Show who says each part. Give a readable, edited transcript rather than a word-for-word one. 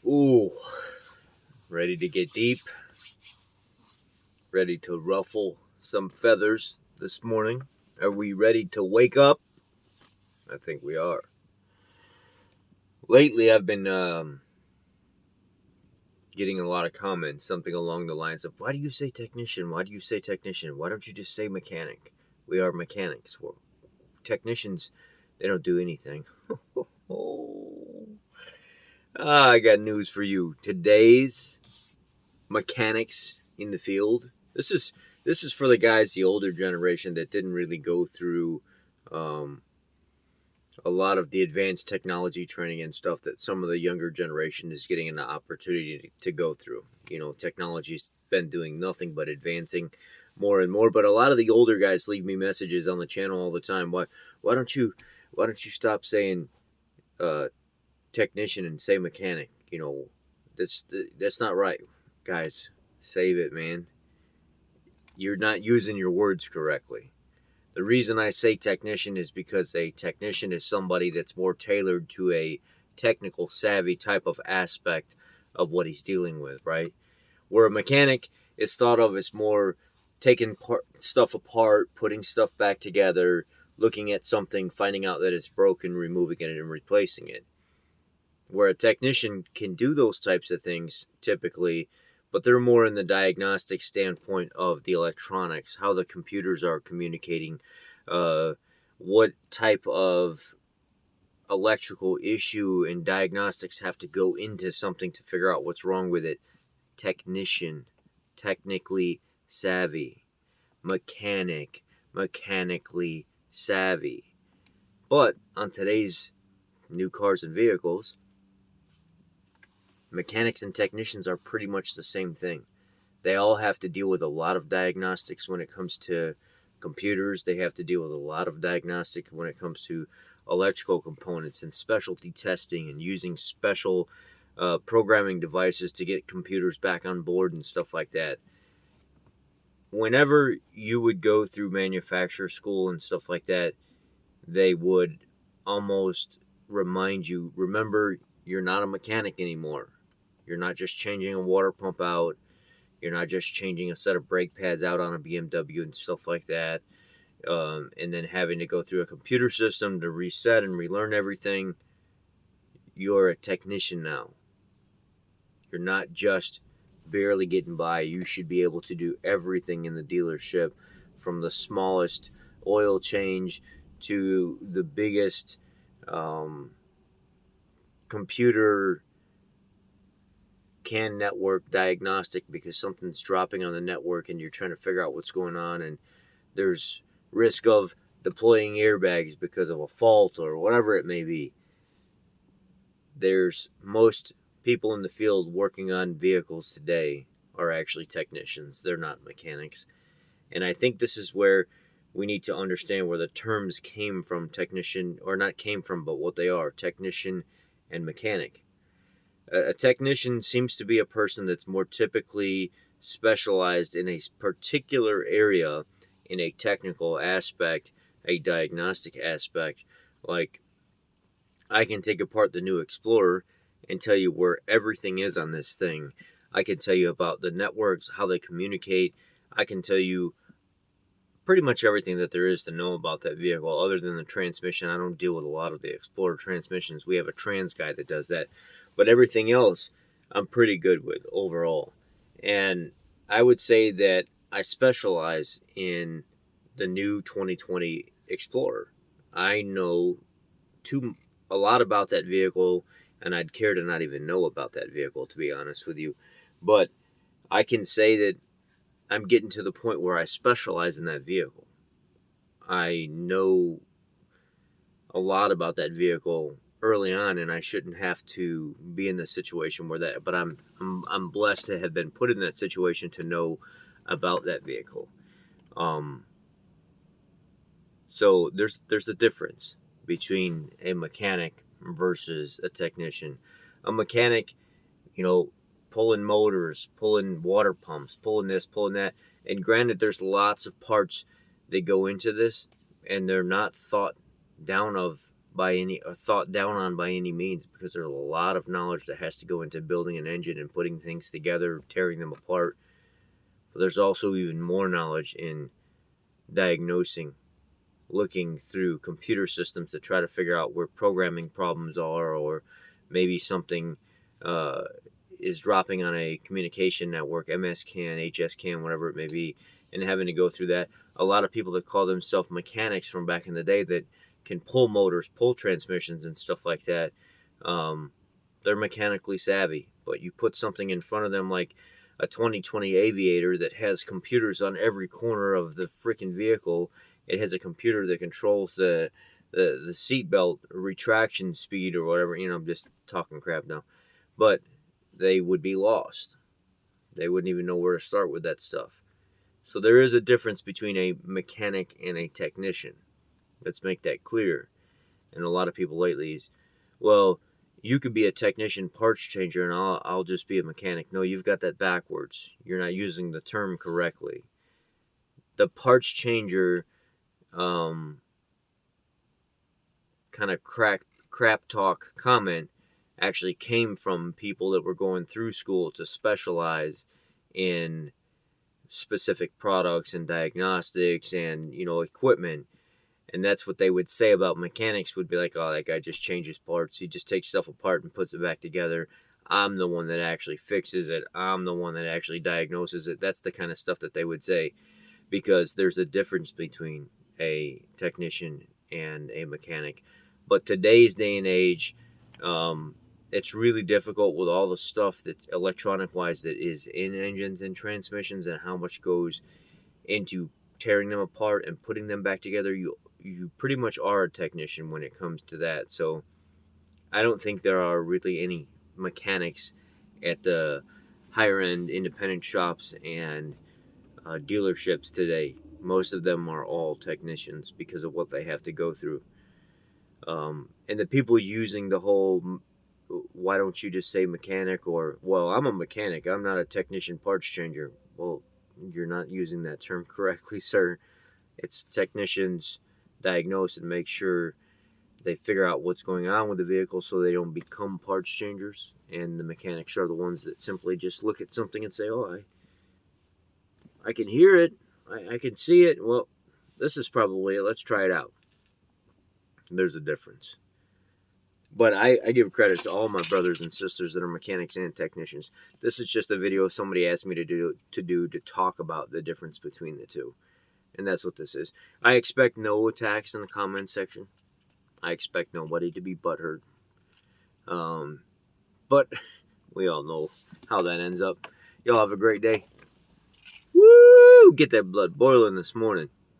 Speaker 1: Ooh, ready to get deep, ready to ruffle some feathers this morning. Are we ready to wake up? I think we are. Lately, I've been getting a lot of comments, something along the lines of, why do you say technician? Why do you say technician? Why don't you just say mechanic? We are mechanics. Well, technicians, they don't do anything. I got news for you. Today's mechanics in the field. This is for the guys, the older generation that didn't really go through um, a lot of the advanced technology training and stuff that some of the younger generation is getting an opportunity to go through. You know, technology's been doing nothing but advancing more and more. But a lot of the older guys leave me messages on the channel all the time. Why don't you stop saying technician and say mechanic? You know, that's not right, guys. Save it, man. You're not using your words correctly. The reason I say technician is because a technician is somebody that's more tailored to a technical savvy type of aspect of what he's dealing with, right? Where a mechanic is thought of as more taking stuff apart, putting stuff back together, looking at something, finding out that it's broken, removing it, and replacing it. Where a technician can do those types of things typically, but they're more in the diagnostic standpoint of the electronics, how the computers are communicating, what type of electrical issue and diagnostics have to go into something to figure out what's wrong with it. Technician, technically savvy. Mechanic, mechanically savvy. But on today's new cars and vehicles, mechanics and technicians are pretty much the same thing. They all have to deal with a lot of diagnostics when it comes to computers. They have to deal with a lot of diagnostics when it comes to electrical components and specialty testing and using special programming devices to get computers back on board and stuff like that. Whenever you would go through manufacturer school and stuff like that, they would almost remind you, remember, you're not a mechanic anymore. You're not just changing a water pump out. You're not just changing a set of brake pads out on a BMW and stuff like that. And then having to go through a computer system to reset and relearn everything. You're a technician now. You're not just barely getting by. You should be able to do everything in the dealership, from the smallest oil change to the biggest computer CAN network diagnostic, because something's dropping on the network and you're trying to figure out what's going on, and there's risk of deploying airbags because of a fault or whatever it may be. There's most people in the field working on vehicles today are actually technicians. They're not mechanics. And I think this is where we need to understand where the terms came from, technician, or not came from, but what they are, technician and mechanic. A technician seems to be a person that's more typically specialized in a particular area, in a technical aspect, a diagnostic aspect. Like, I can take apart the new Explorer and tell you where everything is on this thing. I can tell you about the networks, how they communicate. I can tell you pretty much everything that there is to know about that vehicle, other than the transmission. I don't deal with a lot of the Explorer transmissions. We have a trans guy that does that. But everything else, I'm pretty good with overall. And I would say that I specialize in the new 2020 Explorer. I know a lot about that vehicle, and I'd care to not even know about that vehicle, to be honest with you. But I can say that I'm getting to the point where I specialize in that vehicle. I know a lot about that vehicle early on, and I shouldn't have to be in the situation where that. But I'm blessed to have been put in that situation to know about that vehicle. So there's a difference between a mechanic versus a technician. A mechanic, pulling motors, pulling water pumps, pulling this, pulling that. And granted, there's lots of parts that go into this, and they're not thought down of by any or thought down on by any means, because there's a lot of knowledge that has to go into building an engine and putting things together, tearing them apart. But there's also even more knowledge in diagnosing, looking through computer systems to try to figure out where programming problems are, or maybe something uh, is dropping on a communication network, MS-CAN, HS-CAN, whatever it may be, and having to go through that. A lot of people that call themselves mechanics from back in the day that can pull motors, pull transmissions, and stuff like that, they're mechanically savvy. But you put something in front of them like a 2020 Aviator that has computers on every corner of the freaking vehicle. It has a computer that controls the seatbelt retraction speed or whatever. I'm just talking crap now. But they would be lost. They wouldn't even know where to start with that stuff. So there is a difference between a mechanic and a technician. Let's make that clear. And a lot of people lately is, well, you could be a technician, parts changer, and I'll just be a mechanic. No, you've got that backwards. You're not using the term correctly. The parts changer kind of crap talk comment actually came from people that were going through school to specialize in specific products and diagnostics and equipment. And that's what they would say about mechanics, would be like, oh, that guy just changes parts. He just takes stuff apart and puts it back together. I'm the one that actually fixes it. I'm the one that actually diagnoses it. That's the kind of stuff that they would say, because there's a difference between a technician and a mechanic. But today's day and age, it's really difficult with all the stuff that electronic-wise that is in engines and transmissions, and how much goes into tearing them apart and putting them back together. You pretty much are a technician when it comes to that. So I don't think there are really any mechanics at the higher end independent shops and dealerships today. Most of them are all technicians because of what they have to go through. And the people using the whole, why don't you just say mechanic, or, well, I'm a mechanic, I'm not a technician, parts changer. Well, you're not using that term correctly, sir. It's technicians diagnose and make sure they figure out what's going on with the vehicle so they don't become parts changers. And the mechanics are the ones that simply just look at something and say, oh, I can hear it, I can see it. Well, this is probably it. Let's try it out. There's a difference. But I give credit to all my brothers and sisters that are mechanics and technicians. This is just a video somebody asked me to do to talk about the difference between the two. And that's what this is. I expect no attacks in the comment section. I expect nobody to be butthurt. But we all know how that ends up. Y'all have a great day. Woo! Get that blood boiling this morning.